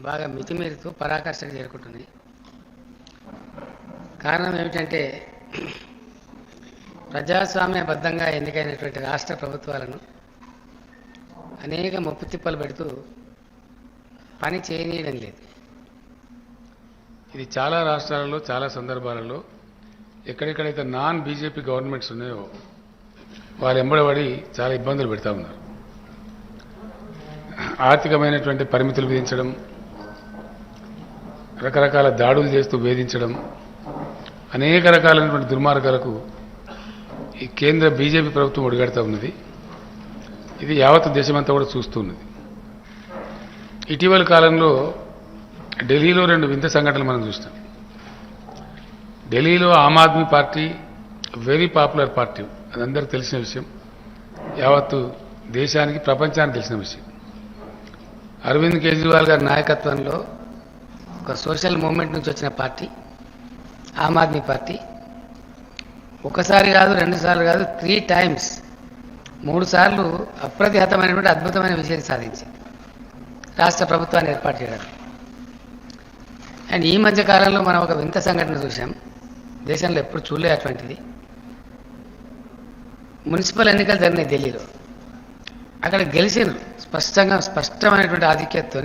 బాగా మితిమీరుతూ పరాకాష్ఠకు చేరుకుంటున్నాయి. కారణం ఏమిటంటే ప్రజాస్వామ్యబద్ధంగా ఎన్నికైనటువంటి రాష్ట్ర ప్రభుత్వాలను అనేక ముప్పు తిప్పలు పెడుతూ పని చేయనీయడం లేదు. ఇది చాలా రాష్ట్రాలలో చాలా సందర్భాలలో ఎక్కడెక్కడైతే నాన్ బీజేపీ గవర్నమెంట్స్ ఉన్నాయో వాళ్ళు ఎంబడబడి చాలా ఇబ్బందులు పెడతా ఉన్నారు. ఆర్థికమైనటువంటి పరిమితులు విధించడం, రకరకాల దాడులు చేస్తూ వేధించడం, అనేక రకాలైనటువంటి దుర్మార్గాలకు ఈ కేంద్ర బీజేపీ ప్రభుత్వం ఒడిగడుతూ ఉన్నది. ఇది యావత్ దేశమంతా కూడా చూస్తూ ఉన్నది. ఇటీవల కాలంలో ఢిల్లీలో 2 వింత సంఘటనలు మనం చూస్తాం. ఢిల్లీలో Aam Aadmi party very popular party, అది అందరికీ తెలిసిన విషయం, యావత్తు దేశానికి ప్రపంచానికి తెలిసిన విషయం. అరవింద్ కేజ్రీవాల్ గారి నాయకత్వంలో ఒక సోషల్ మూవ్మెంట్ నుంచి వచ్చిన పార్టీ ఆమ్ ఆద్మీ పార్టీ ఒకసారి కాదు, 2 సార్లు కాదు, 3 టైమ్స్ 3 సార్లు అప్రతిహతమైనటువంటి అద్భుతమైన విజయం సాధించింది రాష్ట్ర ప్రభుత్వాన్ని ఏర్పాటు చేయడానికి. అండ్ ఈ మధ్య కాలంలో మనం ఒక వింత సంఘటన చూసాం, దేశంలో ఎప్పుడు చూడలే అటువంటిది. మున్సిపల్ ఎన్నికలు జరిగినాయి ఢిల్లీలో. అక్కడ గెలిచినారు స్పష్టమైనటువంటి ఆధిక్యతతో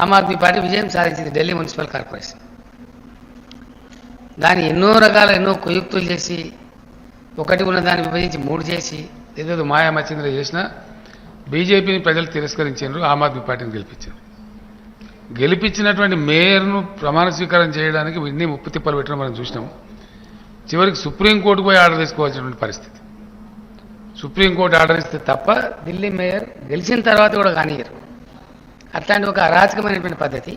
ఆమ్ ఆద్మీ పార్టీ విజయం సాధించింది ఢిల్లీ మున్సిపల్ కార్పొరేషన్. దాన్ని ఎన్నో కుయుక్తులు చేసి, ఒకటి ఉన్న దాన్ని విభజించి 3 చేసి, ఏదేదో మాయామచ్చింద్ర చేసినా బీజేపీని ప్రజలు తిరస్కరించారు, ఆమ్ ఆద్మీ పార్టీని గెలిపించారు. గెలిపించినటువంటి మేయర్ను ప్రమాణ స్వీకారం చేయడానికి ఇన్ని ముప్పు తిప్పలు పెట్టడం మనం చూసినాం. చివరికి సుప్రీంకోర్టుకు పోయి ఆర్డర్ తీసుకోవాల్సినటువంటి పరిస్థితి. సుప్రీంకోర్టు ఆర్డర్ ఇస్తే తప్ప ఢిల్లీ మేయర్ గెలిచిన తర్వాత కూడా కానియరు. అట్లాంటి ఒక అరాచకమైనటువంటి పద్ధతి.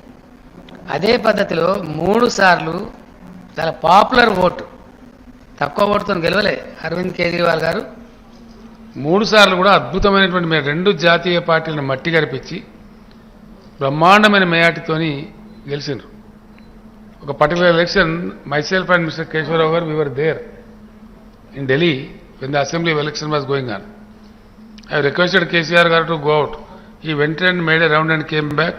అదే పద్ధతిలో 3 సార్లు చాలా పాపులర్ ఓటు, తక్కువ ఓటుతో గెలవలే అరవింద్ కేజ్రీవాల్ గారు. 3 సార్లు కూడా అద్భుతమైనటువంటి 2 జాతీయ పార్టీలను మట్టి గరిపించి బ్రహ్మాండమైన మేయాటితోని గెలిచినారు. ఒక particular election, myself and Mr. Keshwarav garu, we were there in Delhi when the assembly election was going on. I requested KCR garu to go out. He went and made a round and came back.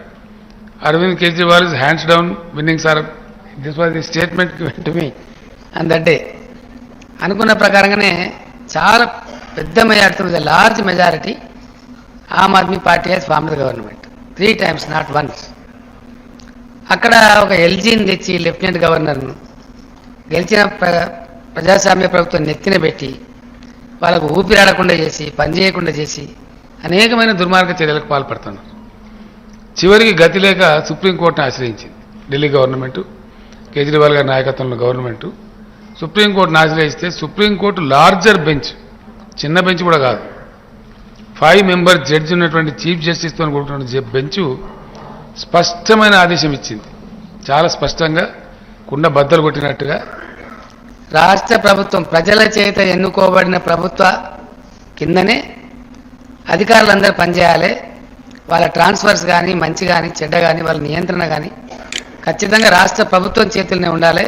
Arvind Kejriwal is hands down winning, sir. This was the statement given to me on that day. అనుకున్న ప్రకారంగానే చాలా పెద్ద majority, large majority Aam Aadmi Party has formed the government 3 times, not once. అక్కడ ఒక ఎల్జీని తెచ్చి lieutenant గవర్నర్ను గెలిచిన ప్రజాస్వామ్య ప్రభుత్వం నెత్తిన పెట్టి వాళ్ళకు ఊపిరాడకుండా చేసి, పనిచేయకుండా చేసి అనేకమైన దుర్మార్గ చర్యలకు పాల్పడుతున్నారు. చివరికి గతి లేక సుప్రీంకోర్టును ఆశ్రయించింది ఢిల్లీ గవర్నమెంటు, కేజ్రీవాల్ గారి నాయకత్వంలో గవర్నమెంటు. సుప్రీంకోర్టును ఆశ్రయిస్తే సుప్రీంకోర్టు లార్జర్ బెంచ్, చిన్న బెంచ్ కూడా కాదు, 5 మెంబర్ జడ్జి ఉన్నటువంటి చీఫ్ జస్టిస్తో కూడుకున్న బెంచ్ స్పష్టమైన ఆదేశం ఇచ్చింది. చాలా స్పష్టంగా కుండ బద్దలు కొట్టినట్టుగా రాష్ట్ర ప్రభుత్వం ప్రజల చేత ఎన్నుకోబడిన ప్రభుత్వ కిందనే అధికారులందరూ పనిచేయాలి. వాళ్ళ ట్రాన్స్ఫర్స్ కానీ, మంచి కానీ, చెడ్డ కానీ, వాళ్ళ నియంత్రణ కానీ ఖచ్చితంగా రాష్ట్ర ప్రభుత్వం చేతుల్లోనే ఉండాలి.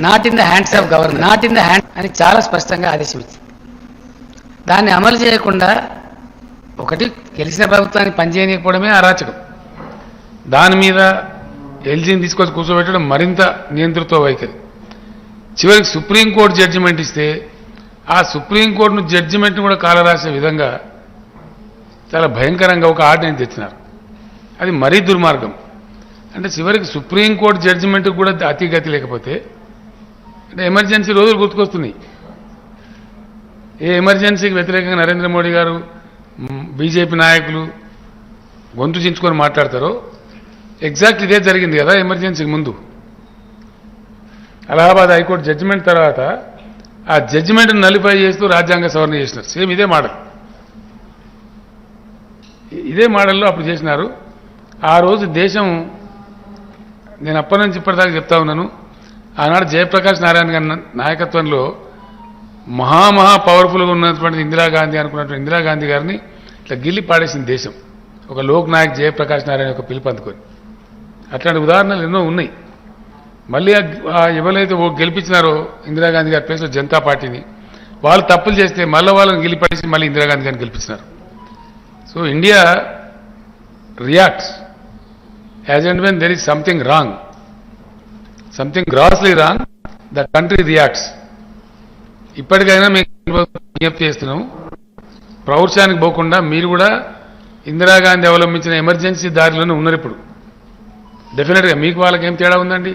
Not in the hands of government, not in the hand అని చాలా స్పష్టంగా ఆదేశం ఇచ్చింది. దాన్ని అమలు చేయకుండా ఒకటి గెలిచిన ప్రభుత్వాన్ని పనిచేయకపోవడమే అరాచకం. దాని మీద ఎల్జీని తీసుకొచ్చి కూర్చోబెట్టడం మరింత నియంతృత్వ వైఖరి. చివరికి సుప్రీంకోర్టు జడ్జిమెంట్ ఇస్తే ఆ సుప్రీంకోర్టును జడ్జిమెంట్ను కూడా కాలరాసే విధంగా చాలా భయంకరంగా ఒక ఆర్డినెన్స్ తెచ్చినారు. అది మరీ దుర్మార్గం. అంటే చివరికి సుప్రీంకోర్టు జడ్జిమెంట్కి కూడా అతిగతి లేకపోతే అంటే ఎమర్జెన్సీ రోజులు గుర్తుకొస్తున్నాయి. ఏ ఎమర్జెన్సీకి వ్యతిరేకంగా నరేంద్ర మోడీ గారు, బీజేపీ నాయకులు గొంతు చించుకొని మాట్లాడతారో ఎగ్జాక్ట్ ఇదే జరిగింది కదా ఎమర్జెన్సీకి ముందు. అలహాబాద్ హైకోర్టు జడ్జిమెంట్ తర్వాత ఆ జడ్జిమెంట్ను నలిఫై చేస్తూ రాజ్యాంగ సవరణ చేసినారు. సేమ్ ఇదే మోడల్, ఇదే మోడల్లో అప్పుడు చేసినారు. ఆ రోజు దేశం, నేను అప్పటి నుంచి ఇప్పటిదాకా చెప్తా ఉన్నాను, ఆనాడు జయప్రకాష్ నారాయణ గారి నాయకత్వంలో మహా పవర్ఫుల్గా ఉన్నటువంటి ఇందిరాగాంధీ అనుకున్నటువంటి ఇందిరాగాంధీ గారిని ఇట్లా గిల్లి పాడేసింది దేశం, ఒక లోక్ నాయక్ జయప్రకాష్ నారాయణ యొక్క పిలుపు అందుకొని. అట్లాంటి ఉదాహరణలు ఎన్నో ఉన్నాయి. మళ్ళీ ఎవరైతే గెలిపించినారో ఇందిరాగాంధీ గారి ప్లేస్లో జనతా పార్టీని, వాళ్ళు తప్పులు చేస్తే మళ్ళీ వాళ్ళని గెలిపేసి మళ్ళీ ఇందిరాగాంధీ గారిని గెలిపించినారు. So India reacts as and when there is something wrong, something grossly wrong, the country reacts. ఇప్పటికైనా మీకు విజ్ఞప్తి చేస్తున్నాం, ప్రౌఢశానికి పోకుండా మీరు కూడా ఇందిరాగాంధీ అవలంబించిన ఎమర్జెన్సీ దారిలోనే ఉన్నారు. ఇప్పుడు డెఫినెట్గా మీకు వాళ్ళకి ఏం తేడా ఉందండి?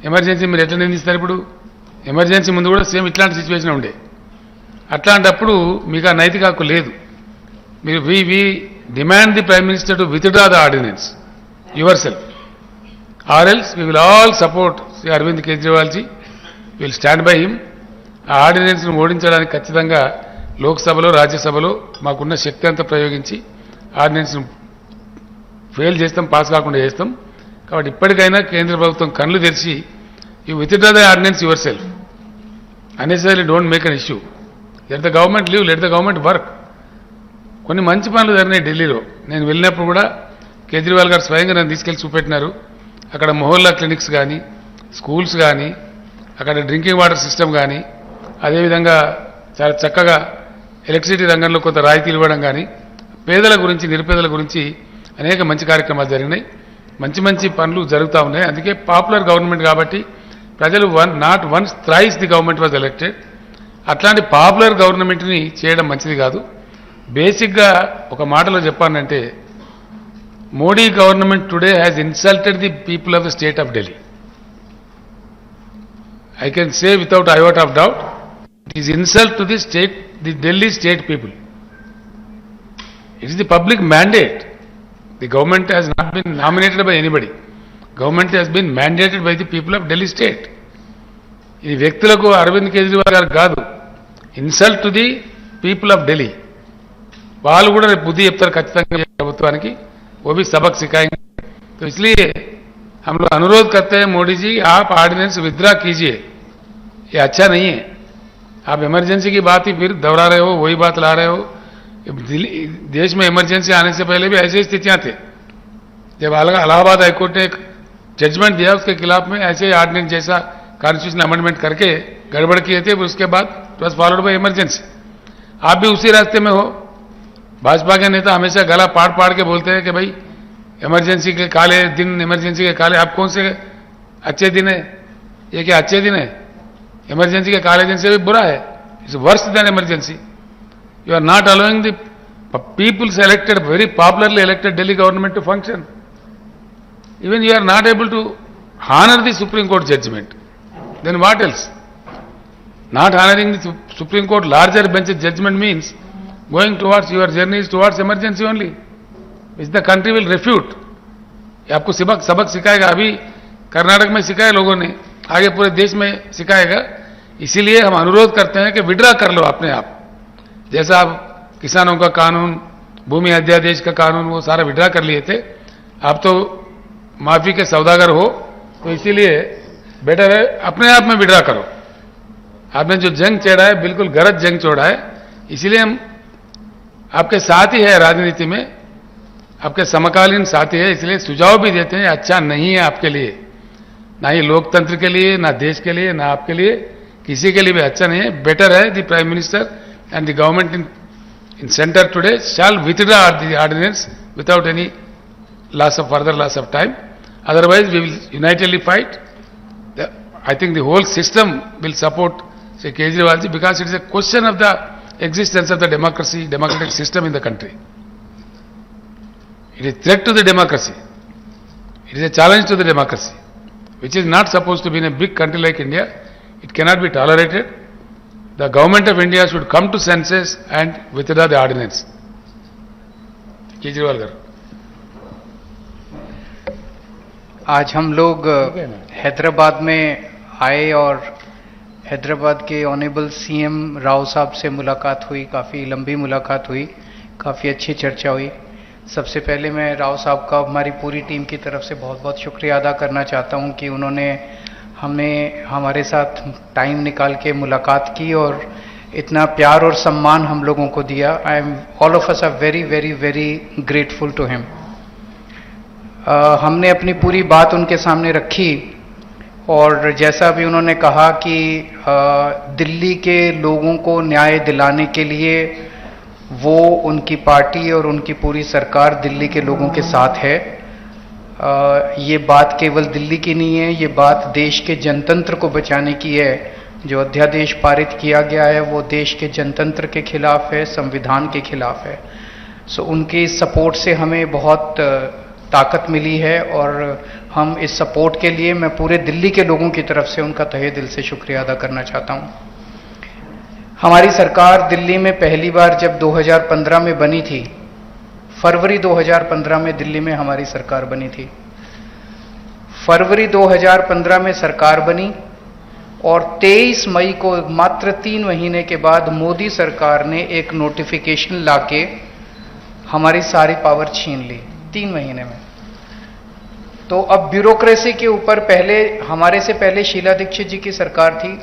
ఎమర్జెన్సీ మీరు ఎట్లా నిందిస్తారు? ఇప్పుడు ఎమర్జెన్సీ ముందు కూడా సేమ్ ఇట్లాంటి సిచ్యువేషన్ ఉండే. అట్లాంటప్పుడు మీకు ఆ నైతిక హక్కు లేదు. మీరు we demand the prime minister to withdraw the ordinance your self, or else we will all support Shri Arvind కేజ్రీవాల్జీ, will stand by him. ఆ ఆర్డినెన్స్ను ఓడించడానికి ఖచ్చితంగా లోక్సభలో రాజ్యసభలో మాకున్న శక్తి అంతా ప్రయోగించి ఆర్డినెన్స్ను ఫెయిల్ చేస్తాం, పాస్ కాకుండా చేస్తాం. కాబట్టి ఇప్పటికైనా కేంద్ర ప్రభుత్వం కళ్ళు తెరిచి you withdraw the ordinance yourself, unnecessary don't make an issue. Let the government leave, let the government work. కొన్ని మంచి పనులు జరిగినాయి ఢిల్లీలో. నేను వెళ్ళినప్పుడు కూడా కేజ్రీవాల్ గారు స్వయంగా నన్ను తీసుకెళ్లి చూపెట్టినారు. అక్కడ మొహల్లా క్లినిక్స్ కానీ, స్కూల్స్ కానీ, అక్కడ డ్రింకింగ్ వాటర్ సిస్టమ్ కానీ, అదేవిధంగా చాలా చక్కగా ఎలక్ట్రిసిటీ రంగంలో కొంత రాయితీలు ఇవ్వడం కానీ, పేదల గురించి నిరుపేదల గురించి అనేక మంచి కార్యక్రమాలు జరిగినాయి. మంచి మంచి పనులు జరుగుతూ ఉన్నాయి. అందుకే పాపులర్ గవర్నమెంట్ కాబట్టి ప్రజలు not once thrice the government was elected. అట్లాంటి పాపులర్ గవర్నమెంట్ని చేయడం మంచిది కాదు. బేసిక్గా ఒక మాటలో చెప్పానంటే, Modi government today has insulted the people of the state of Delhi. I can say without iota of doubt, it is insult to the state, the Delhi state people. It is the public mandate. The government has not been nominated by anybody. Government has been mandated by the people of Delhi state. ఇది వ్యక్తులకు అరవింద్ కేజ్రీవాల్ గారు కాదు, insult to the people of Delhi. వాళ్ళు కూడా రేపు బుద్ధి చెప్తారు ఖచ్చితంగా ప్రభుత్వానికి. वो भी सबक सिखाएंगे. तो इसलिए हम लोग अनुरोध करते हैं, मोदी जी आप ऑर्डिनेंस विथड्रा कीजिए, ये अच्छा नहीं है. आप इमरजेंसी की बात ही फिर दोहरा रहे हो, वही बात ला रहे हो. देश में इमरजेंसी आने से पहले भी ऐसी स्थितियां थे. जब इलाहाबाद हाईकोर्ट ने एक जजमेंट दिया उसके खिलाफ में ऐसे ऑर्डिनेंस जैसा कॉन्स्टिट्यूशन अमेंडमेंट करके गड़बड़ किए थे, उसके बाद it was followed by emergency. आप भी उसी रास्ते में हो. भाजपा के नेता हमेशा गला पाड़ पाड़ के बोलते हैं कि भाई इमरजेंसी के काले दिन, इमरजेंसी के काले. आप कौन से अच्छे दिन है? ये क्या अच्छे दिन है? इमरजेंसी के काले दिन से भी बुरा है. It's worse than emergency. You are not allowing the peoples elected, very popularly elected Delhi government to function. Even you are not able to honor the Supreme Court judgment. Then what else? Not honoring the Supreme Court larger bench judgment means going towards your journeys towards emergency only, which the country will refute. ये आपको सबक सिखाएगा. अभी कर्नाटक में सिखाया लोगों ने, आगे पूरे देश में सिखाएगा. इसीलिए हम अनुरोध करते हैं कि विड्रा कर लो अपने आप. जैसा आप किसानों का कानून, भूमि अध्यादेश का कानून, वो सारा विड्रा कर लिए थे. आप तो माफी के सौदागर हो, तो इसीलिए बेटर है अपने आप में विड्रा करो. आपने जो जंग छेड़ा है बिल्कुल गलत जंग छोड़ा है. इसीलिए हम आपके साथ ही है, राजनीति में आपके समकालीन साथी है. इसलिए सुझाव भी देते हैं, अच्छा नहीं है आपके लिए, ना ही लोकतंत्र के लिए, ना देश के लिए, ना आपके लिए, किसी के लिए भी अच्छा नहीं है. बेटर है the prime minister and the government in center today shall withdraw the ordinance without any further loss of time. Otherwise we will unitedly fight. I think the whole system will support Sri Kejriwal ji, because it is a question of the existence of the democratic system in the country. It is threat to the democracy. It is a challenge to the democracy, which is not supposed to be in a big country like India. It cannot be tolerated. The government of India should come to senses and withdraw the ordinance. Kejriwal garu. आज हम लोग हैदराबाद में आए और हैदराबाद के honourable CM Rao साहब से मुलाकात हुई. काफ़ी लंबी मुलाकात हुई, काफ़ी अच्छी चर्चा हुई. सबसे पहले मैं राव साहब का हमारी पूरी टीम की तरफ से बहुत बहुत शुक्रिया अदा करना चाहता हूं कि उन्होंने हमें हमारे साथ टाइम निकाल के मुलाकात की और इतना प्यार और सम्मान हम लोगों को दिया. I am all of us are very very very grateful to him. हमने अपनी पूरी बात उनके सामने रखी और जैसा भी उन्होंने कहा कि दिल्ली के लोगों को न्याय दिलाने के लिए वो, उनकी पार्टी और उनकी पूरी सरकार दिल्ली के लोगों के साथ है. ये बात केवल दिल्ली की नहीं है, ये बात देश के जनतंत्र को बचाने की है। जो अध्यादेश पारित किया गया है वो देश के जनतंत्र के खिलाफ है, संविधान के खिलाफ है। सो उनके सपोर्ट से हमें बहुत ताकत मिली है और हम इस सपोर्ट के लिए मैं पूरे दिल्ली के लोगों की तरफ से उनका तहे दिल से शुक्रिया अदा करना चाहता हूं। हमारी सरकार दिल्ली में पहली बार जब 2015 में बनी थी, फरवरी 2015 में दिल्ली में हमारी सरकार बनी थी। फरवरी 2015 में सरकार बनी और 23 मई को मात्र 3 महीने के बाद मोदी सरकार ने एक नोटिफिकेशन लाके हमारी सारी पावर छीन ली 3 महीने में। तो अब ब्यूरोक्रेसी के ऊपर पहले हमारे से पहले शीला दीक्षित जी की सरकार थी।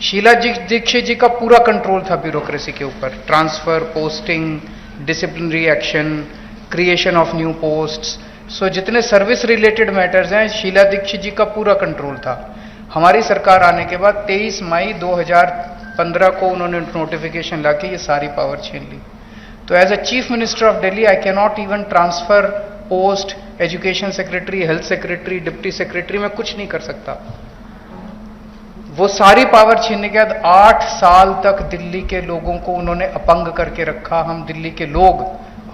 शीला दीक्षित जी का पूरा कंट्रोल था ब्यूरोक्रेसी के ऊपर, transfer, posting, disciplinary action, creation of new posts. So जितने सर्विस रिलेटेड मैटर्स हैं शीला दीक्षित जी का पूरा कंट्रोल था। हमारी सरकार आने के बाद 23 मई 2015 को उन्होंने नोटिफिकेशन लाके ये सारी पावर छीन ली। तो as a chief minister of Delhi I can not even transfer post, education secretary, health secretary, deputy secretary, मैं कुछ नहीं कर सकता। वो सारी पावर छीनने के बाद 8 साल तक दिल्ली के लोगों को उन्होंने अपंग करके रखा। हम दिल्ली के लोग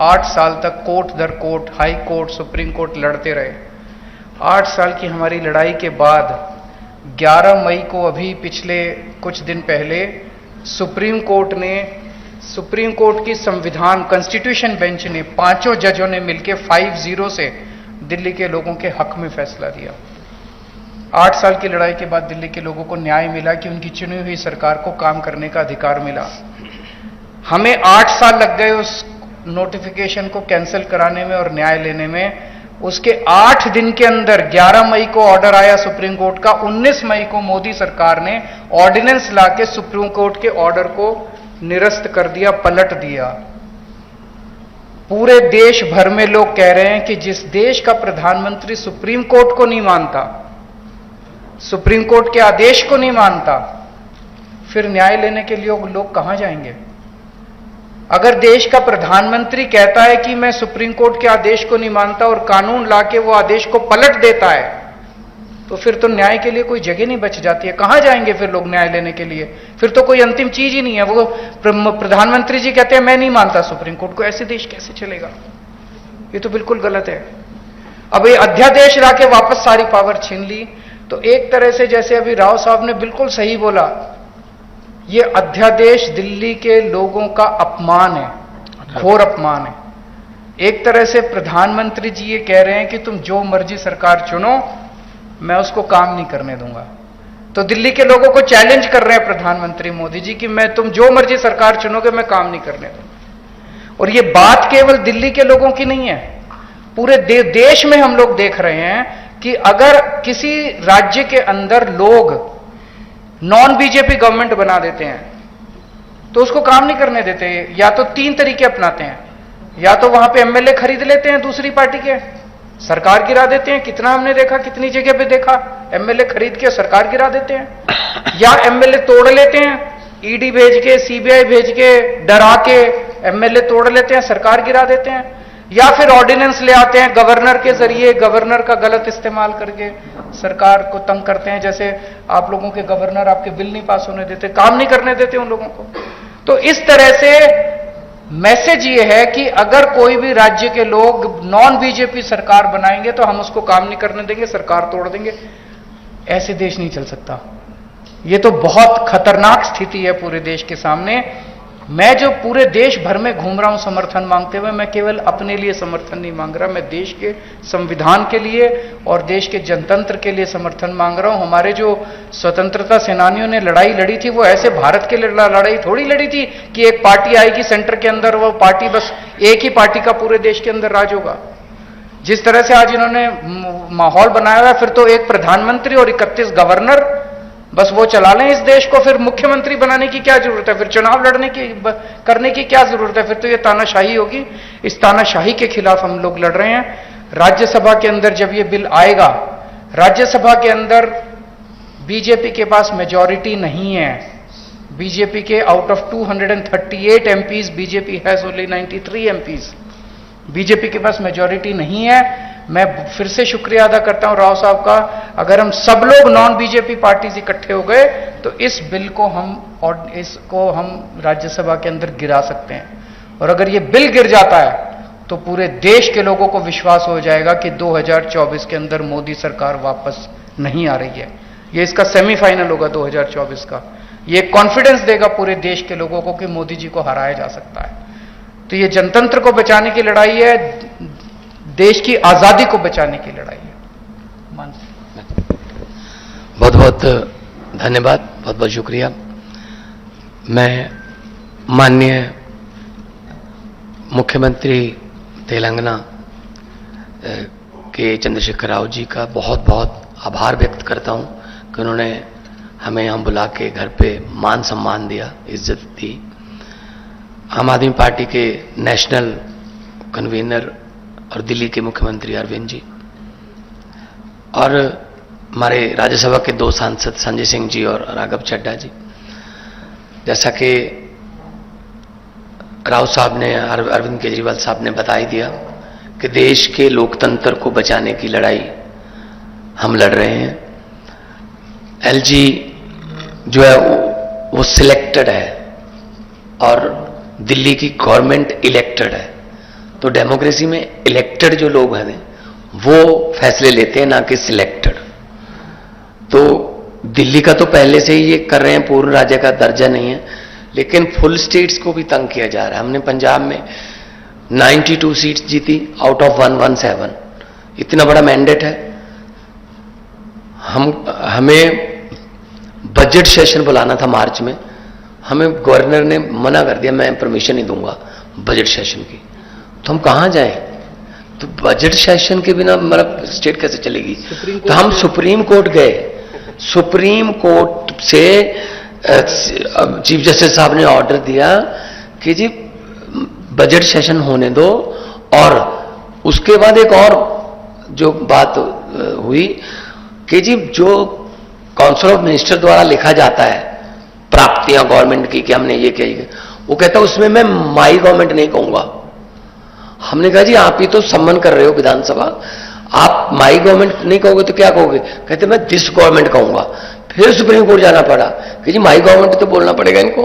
8 साल तक कोर्ट दर court, high court, supreme court लड़ते रहे। 8 साल की हमारी लड़ाई के बाद 11 मई को अभी पिछले कुछ दिन पहले सुप्रीम कोर्ट की संविधान कॉन्स्टिट्यूशन बेंच ने 5 जजों ने मिलकर 5-0 से दिल्ली के लोगों के हक में फैसला दिया। 8 साल की लड़ाई के बाद दिल्ली के लोगों को न्याय मिला कि उनकी चुनी हुई सरकार को काम करने का अधिकार मिला। हमें 8 साल लग गए उस नोटिफिकेशन को कैंसिल कराने में और न्याय लेने में। उसके 8 दिन के अंदर 11 मई को ऑर्डर आया सुप्रीम कोर्ट का। 19 मई को मोदी सरकार ने ऑर्डिनेंस लाके सुप्रीम कोर्ट के ऑर्डर को निरस्त कर दिया, पलट दिया। पूरे देश भर में लोग कह रहे हैं कि जिस देश का प्रधानमंत्री सुप्रीम कोर्ट को नहीं मानता, सुप्रीम कोर्ट के आदेश को नहीं मानता, फिर न्याय लेने के लिए लोग कहां जाएंगे? अगर देश का प्रधानमंत्री कहता है कि मैं सुप्रीम कोर्ट के आदेश को नहीं मानता और कानून लाके वो आदेश को पलट देता है, तो फिर तो न्याय के लिए कोई जगह नहीं बच जाती है। कहां जाएंगे फिर लोग न्याय लेने के लिए? फिर तो कोई अंतिम चीज ही नहीं है। वो प्रधानमंत्री जी कहते हैं मैं नहीं मानता सुप्रीम कोर्ट को, ऐसे देश कैसे चलेगा? ये तो बिल्कुल गलत है। अब ये अध्यादेश लाके वापस सारी पावर छीन ली। तो एक तरह से जैसे अभी राव साहब ने बिल्कुल सही बोला, ये अध्यादेश दिल्ली के लोगों का अपमान है, घोर अपमान है। एक तरह से प्रधानमंत्री जी ये कह रहे हैं कि तुम जो मर्जी सरकार चुनो, मैं उसको काम नहीं करने दूंगा। तो दिल्ली के लोगों को चैलेंज कर रहे हैं प्रधानमंत्री मोदी जी कि तुम जो मर्जी सरकार चुनोगे मैं काम नहीं करने दूंगा। और ये बात केवल दिल्ली के लोगों की नहीं है, पूरे देश में हम लोग देख रहे हैं कि अगर किसी राज्य के अंदर लोग नॉन बीजेपी गवर्नमेंट बना देते हैं तो उसको काम नहीं करने देते। या तो 3 तरीके अपनाते हैं, या तो वहां पे एमएलए खरीद लेते हैं दूसरी पार्टी के, सरकार गिरा देते हैं। कितना हमने देखा, कितनी जगह पे देखा, एमएलए खरीद के सरकार गिरा देते हैं। या एमएलए तोड़ लेते हैं, ईडी भेज के, सीबीआई भेज के, डरा के एमएलए तोड़ लेते हैं, सरकार गिरा देते हैं। या फिर ऑर्डिनेंस ले आते हैं गवर्नर के जरिए, गवर्नर का गलत इस्तेमाल करके सरकार को तंग करते हैं। जैसे आप लोगों के गवर्नर आपके बिल नहीं पास होने देते, काम नहीं करने देते उन लोगों को। तो इस तरह से मैसेज ये है कि अगर कोई भी राज्य के लोग नॉन बीजेपी सरकार बनाएंगे तो हम उसको काम नहीं करने देंगे, सरकार तोड़ देंगे। ऐसे देश नहीं चल सकता। ये तो बहुत खतरनाक स्थिति है पूरे देश के सामने। मैं जो पूरे देश भर में घूम रहा हूं समर्थन मांगते हुए, मैं केवल अपने लिए समर्थन नहीं मांग रहा, मैं देश के संविधान के लिए और देश के जनतंत्र के लिए समर्थन मांग रहा हूं। हमारे जो स्वतंत्रता सेनानियों ने लड़ाई लड़ी थी वो ऐसे भारत के लिए लड़ाई थोड़ी लड़ी थी कि एक पार्टी आएगी सेंटर के अंदर, वो पार्टी बस एक ही पार्टी का पूरे देश के अंदर राज होगा। जिस तरह से आज इन्होंने माहौल बनाया हुआ है, फिर तो एक प्रधानमंत्री और 31 गवर्नर बस वो चला लें इस देश को। फिर मुख्यमंत्री बनाने की क्या जरूरत है? फिर चुनाव लड़ने की करने की क्या जरूरत है? फिर तो ये तानाशाही होगी। इस तानाशाही के खिलाफ हम लोग लड़ रहे हैं। राज्यसभा के अंदर जब ये बिल आएगा, राज्यसभा के अंदर बीजेपी के पास मेजॉरिटी नहीं है। बीजेपी के out of 238 MPs, BJP has only 93 MPs. BJP के पास मेजॉरिटी नहीं है। मैं फिर से शुक्रिया अदा करता हूं राव साहब का। अगर हम सब लोग नॉन बीजेपी पार्टीज इकट्ठे हो गए तो इस बिल को हम राज्यसभा के अंदर गिरा सकते हैं, और अगर ये बिल गिर जाता है तो पूरे देश के लोगों को विश्वास हो जाएगा कि 2024 के अंदर मोदी सरकार वापस नहीं आ रही है। ये इसका सेमीफाइनल होगा 2024 का। ये कॉन्फिडेंस देगा पूरे देश के लोगों को कि मोदी जी को हराया जा सकता है। तो ये जनतंत्र को बचाने की लड़ाई है, देश की आजादी को बचाने की लड़ाई है। बहुत बहुत धन्यवाद, बहुत बहुत शुक्रिया। मैं माननीय मुख्यमंत्री तेलंगाना के चंद्रशेखर राव जी का बहुत बहुत आभार व्यक्त करता हूं कि उन्होंने हमें यहाँ बुला के घर पे मान सम्मान दिया, इज्जत दी। आम आदमी पार्टी के नेशनल कन्वीनर और दिल्ली के मुख्यमंत्री अरविंद जी, और हमारे राज्यसभा के 2 सांसद संजय सिंह जी और राघव चड्ढा जी। जैसा कि राव साहब ने, अरविंद केजरीवाल साहब ने बता ही दिया कि देश के लोकतंत्र को बचाने की लड़ाई हम लड़ रहे हैं। एलजी जो है वो सिलेक्टेड है और दिल्ली की गवर्नमेंट इलेक्टेड है। तो डेमोक्रेसी में इलेक्टेड जो लोग हैं वो फैसले लेते हैं, ना कि सिलेक्टेड। तो दिल्ली का तो पहले से ही ये कर रहे हैं, पूर्ण राज्य का दर्जा नहीं है, लेकिन फुल स्टेट्स को भी तंग किया जा रहा है। हमने पंजाब में 92 सीट्स जीती आउट ऑफ 117। इतना बड़ा मैंडेट है। हमें बजट सेशन बुलाना था मार्च में, हमें गवर्नर ने मना कर दिया, मैं परमिशन नहीं दूंगा बजट सेशन की। तो हम कहां जाएं? तो बजट सेशन के बिना मतलब स्टेट कैसे चलेगी? तो हम सुप्रीम कोर्ट गए। सुप्रीम कोर्ट से चीफ जस्टिस साहब ने ऑर्डर दिया कि जी बजट सेशन होने दो, और उसके बाद एक और जो बात हुई कि जी जो काउंसिल ऑफ मिनिस्टर द्वारा लिखा जाता है प्राप्तियां गवर्नमेंट की कि हमने ये किया, वो कहता है उसमें मैं माई गवर्नमेंट नहीं कहूंगा। हमने कहा जी आप ही तो सम्मान कर रहे हो विधानसभा, आप माई गवर्नमेंट नहीं कहोगे तो क्या कहोगे? कहते मैं दिस गवर्नमेंट कहूंगा। फिर सुप्रीम कोर्ट जाना पड़ा कि जी माई गवर्नमेंट तो बोलना पड़ेगा इनको।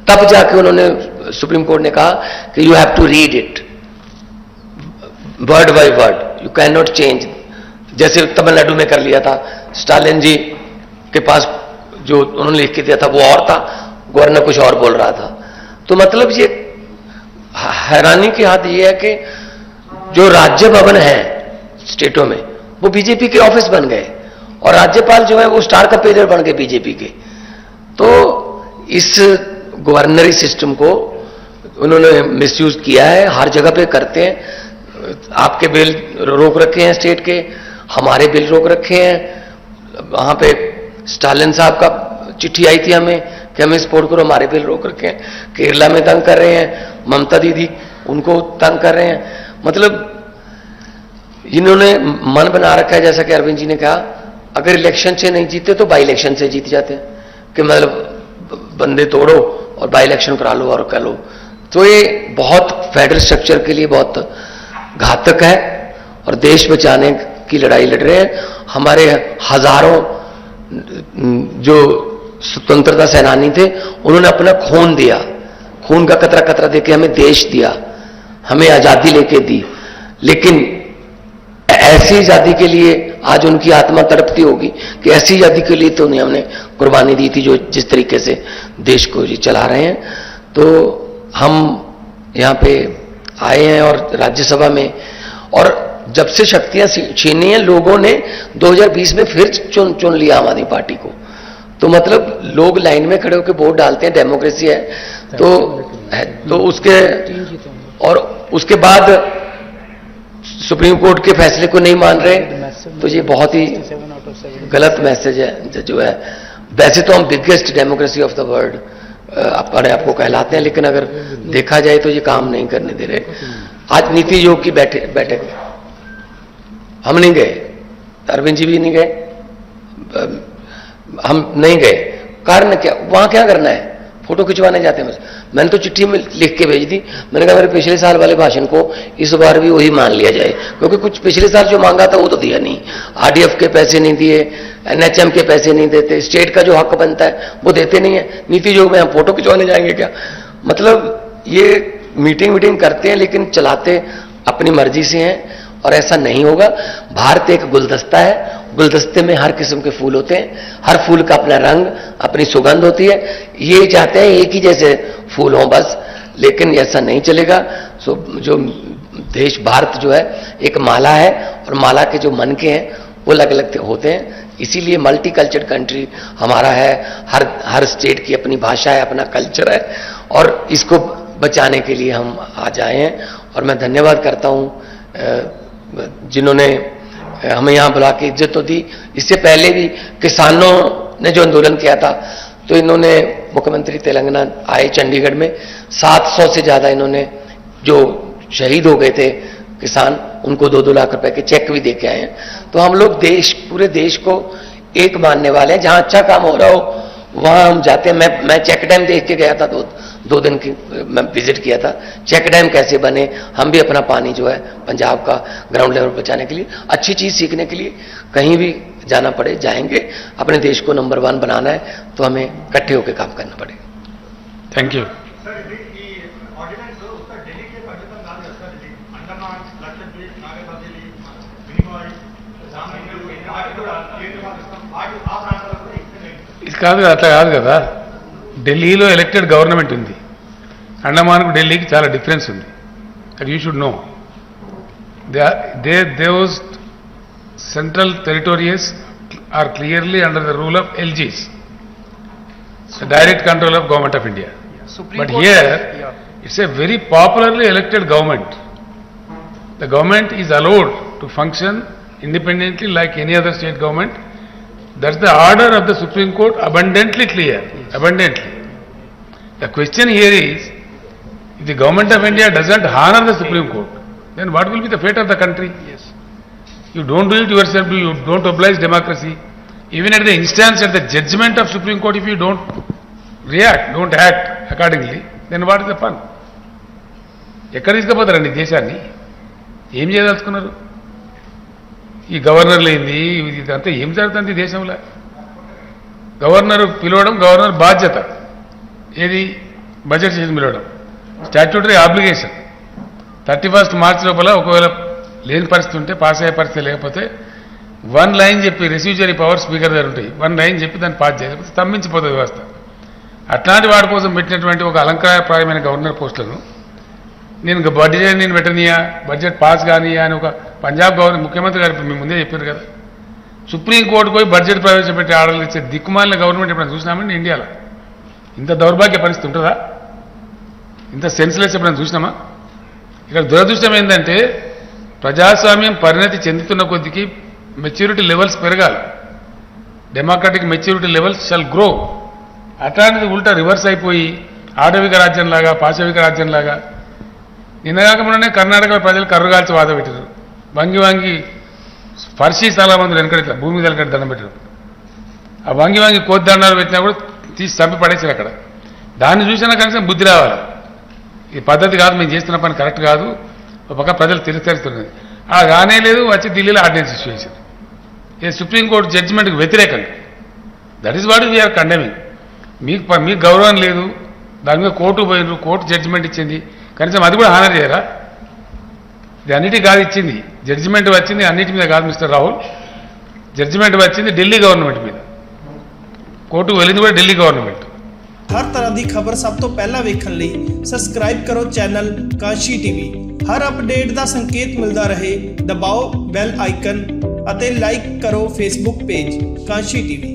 तब जाके उन्होंने, सुप्रीम कोर्ट ने कहा कि you have to read it word by word, you can not change. जैसे तमिलनाडु में कर लिया था, स्टालिन जी के पास जो उन्होंने लिख के दिया था वो और था, गवर्नर कुछ और बोल रहा था। तो मतलब ये हैरानी की हद ये है कि जो राज्य भवन है स्टेटों में वो बीजेपी के ऑफिस बन गए, और राज्यपाल जो है वो स्टार कपेलर बन गए बीजेपी के। तो इस गवर्नरी सिस्टम को उन्होंने मिसयूज किया है, हर जगह पे करते हैं। आपके बिल रोक रखे हैं स्टेट के, हमारे बिल रोक रखे हैं। वहां पे स्टालिन साहब का चिट्ठी आई थी हमें कि हमें सपोर्ट करो, हमारे बिल रोक रखे हैं। केरला में तंग कर रहे हैं, ममता दीदी उनको तंग कर रहे हैं। मतलब इन्होंने मन बना रखा है, जैसा कि अरविंद जी ने कहा, अगर इलेक्शन से नहीं जीते तो बाई इलेक्शन से जीत जाते हैं, कि मतलब बंदे तोड़ो और बाई इलेक्शन करा लो और कर लो। तो ये बहुत फेडरल स्ट्रक्चर के लिए बहुत घातक है, और देश बचाने की लड़ाई लड़ रहे हैं। हमारे हजारों जो स्वतंत्रता सेनानी थे उन्होंने अपना खून दिया, खून का कतरा कतरा देके हमें देश दिया, हमें आजादी लेके दी। लेकिन ऐसी आजादी के लिए आज उनकी आत्मा तड़पती होगी कि ऐसी आजादी के लिए तो नहीं हमने कुर्बानी दी थी जो जिस तरीके से देश को जी चला रहे हैं। तो हम यहाँ पे आए हैं और राज्यसभा में, और जब से शक्तियां छीनी हैं लोगों ने 2020 में फिर चुन लिया आम आदमी पार्टी को। तो मतलब लोग लाइन में खड़े होकर वोट डालते हैं, डेमोक्रेसी है। तो उसके और उसके बाद सुप्रीम कोर्ट के फैसले को नहीं मान रहे, तो ये बहुत ही गलत मैसेज है जो है। वैसे तो हम biggest democracy of the world अपने आपको कहलाते हैं, लेकिन अगर देखा जाए तो ये काम नहीं करने दे रहे। आज नीति आयोग की बैठक हम नहीं गए, अरविंद जी भी नहीं गए, हम नहीं गए। कारण क्या? वहां क्या करना है? फोटो खिंचवाने जाते हैं बस। मैंने तो चिट्ठी में लिख के भेज दी, मैंने कहा मेरे पिछले साल वाले भाषण को इस बार भी वही मान लिया जाए, क्योंकि कुछ पिछले साल जो मांगा था वो तो दिया नहीं। आरडीएफ के पैसे नहीं दिए, एनएचएम के पैसे नहीं देते, स्टेट का जो हक बनता है वो देते नहीं है। नीति आयोग में हम फोटो खिंचवाने जाएंगे क्या? मतलब ये मीटिंग करते हैं लेकिन चलाते अपनी मर्जी से हैं, और ऐसा नहीं होगा। भारत एक गुलदस्ता है, गुलदस्ते में हर किस्म के फूल होते हैं, हर फूल का अपना रंग, अपनी सुगंध होती है। ये चाहते हैं एक ही जैसे फूल हों बस, लेकिन ऐसा नहीं चलेगा। सो जो देश भारत जो है एक माला है, और माला के जो मन के हैं वो अलग अलग होते हैं। इसीलिए मल्टी कल्चर कंट्री हमारा है, हर स्टेट की अपनी भाषा है, अपना कल्चर है, और इसको बचाने के लिए हम आज आए हैं। और मैं धन्यवाद करता हूं जिन्होंने हमें यहां बुला के इज्जत तो दी। इससे पहले भी किसानों ने जो आंदोलन किया था, तो इन्होंने मुख्यमंत्री तेलंगाना आए चंडीगढ़ में, 700 से ज्यादा इन्होंने जो शहीद हो गए थे किसान, उनको 2-2 लाख रुपए के चेक भी दे के आए हैं। तो हम लोग पूरे देश को एक मानने वाले हैं। जहां अच्छा काम हो रहा हो वहां हम जाते हैं। मैं चेक डैम देख के गया था, 2 दिन की मैं विजिट किया था। चेक डैम कैसे बने, हम भी अपना पानी जो है पंजाब का ग्राउंड लेवल पर बचाने के लिए, अच्छी चीज सीखने के लिए कहीं भी जाना पड़े जाएंगे। अपने देश को नंबर 1 बनाना है तो हमें इकट्ठे होकर काम करना पड़ेगा। Thank you. ఇది కాదు అట్లా కాదు కదా, ఢిల్లీలో ఎలక్టెడ్ గవర్నమెంట్ ఉంది, అండమాన్కు ఢిల్లీకి చాలా డిఫరెన్స్ ఉంది. That you should know. Those central territories are clearly under the rule of LGs, direct control of government of India. But here it's a very popularly elected government. The government is allowed to function independently like any other state government. That's the order of the Supreme Court, abundantly clear. Abundantly. The question here is, if the government of India doesn't honor the Supreme Court, then what will be the fate of the country? Yes. You don't do it yourself, you don't oblige democracy. Even at the instance, at the judgment of Supreme Court, if you don't react, don't act accordingly, then what is the fun? ఎక్కడ తీసుకుపోతారండి దేశాన్ని? ఏం చేయదలుచుకున్నారు? ఈ గవర్నర్లు ఏంది, ఇదంతా ఏం జరుగుతుంది దేశంలో? గవర్నర్ పిలవడం గవర్నర్ బాధ్యత. ఏది? బడ్జెట్ సెషన్ పిలవడం స్టాట్యూటరీ ఆబ్లిగేషన్. 31 మార్చి లోపల ఒకవేళ లేని పరిస్థితి ఉంటే, పాస్ అయ్యే పరిస్థితి లేకపోతే 1 లైన్ చెప్పి, రెస్యూజరీ పవర్ స్పీకర్ దగ్గర ఉంటాయి, 1 లైన్ చెప్పి దాన్ని పాస్ చేయకపోతే స్తంభించిపోతుంది వ్యవస్థ. అట్లాంటి వాటి కోసం పెట్టినటువంటి ఒక అలంకారప్రాయమైన గవర్నర్ పోస్టులను నేను పెట్టనియా, బడ్జెట్ పాస్ కానియా అని ఒక పంజాబ్ ముఖ్యమంత్రి గారు మీ ముందే చెప్పారు కదా. సుప్రీంకోర్టుకు పోయి బడ్జెట్ ప్రవేశపెట్టి ఆర్డర్లు ఇచ్చే దిక్కుమాలిన గవర్నమెంట్ ఎప్పుడైనా చూసినామండి ఇండియాలో? ఇంత దౌర్భాగ్య పరిస్థితి ఉంటుందా? ఇంత సెన్స్లెస్ ఎప్పుడైనా చూసినామా? ఇక్కడ దురదృష్టం ఏంటంటే, ప్రజాస్వామ్యం పరిణతి చెందుతున్న కొద్దికి మెచ్యూరిటీ లెవెల్స్ పెరగాలి. Democratic maturity levels shall grow. అట్లాంటిది ఉల్టా రివర్స్ అయిపోయి ఆడవిక రాజ్యంలాగా, పాశవిక రాజ్యంలాగా. నిన్నగాక మొన్ననే కర్ణాటకలో ప్రజలు కర్రుగాల్చి వాద పెట్టారు. వంగి ఫర్షీ చాలా మంది వెనకడ ఇట్లా భూమి మీద వెనకడ దండం పెట్టారు. ఆ వంగి కోద్దండాలు పెట్టినా కూడా తీసి చంపి పడేసారు అక్కడ. దాన్ని చూసినా కనీసం బుద్ధి రావాలి. ఈ పద్ధతి కాదు, మేము చేస్తున్న పని కరెక్ట్ కాదు. ఒక పక్క ప్రజలు తిరస్కరిస్తున్నది. ఆ రానే లేదు, వచ్చి ఢిల్లీలో ఆర్డినెన్స్ ఇష్యూ చేశారు. ఇది సుప్రీంకోర్టు జడ్జిమెంట్కి వ్యతిరేకంగా. That is what we are condemning. మీకు గౌరవం లేదు, దాని మీద కోర్టు పోయినారు, కోర్టు జడ్జిమెంట్ ఇచ్చింది, కనీసం అది కూడా హానర్ చేయరా? ఇది అన్నిటికీ కాదు ఇచ్చింది, జడ్జిమెంట్ వచ్చింది అన్నిటి మీద కాదు మిస్టర్ రాహుల్. జడ్జిమెంట్ వచ్చింది ఢిల్లీ గవర్నమెంట్ మీద, కోర్టుకు వెళ్ళింది కూడా ఢిల్లీ గవర్నమెంట్. हर तरह की खबर सब तो पहला वेखण लई सबसक्राइब करो चैनल कांशी टीवी। हर अपडेट का संकेत मिलता रहे, दबाओ बैल आइकन अते लाइक करो फेसबुक पेज कांशी टीवी।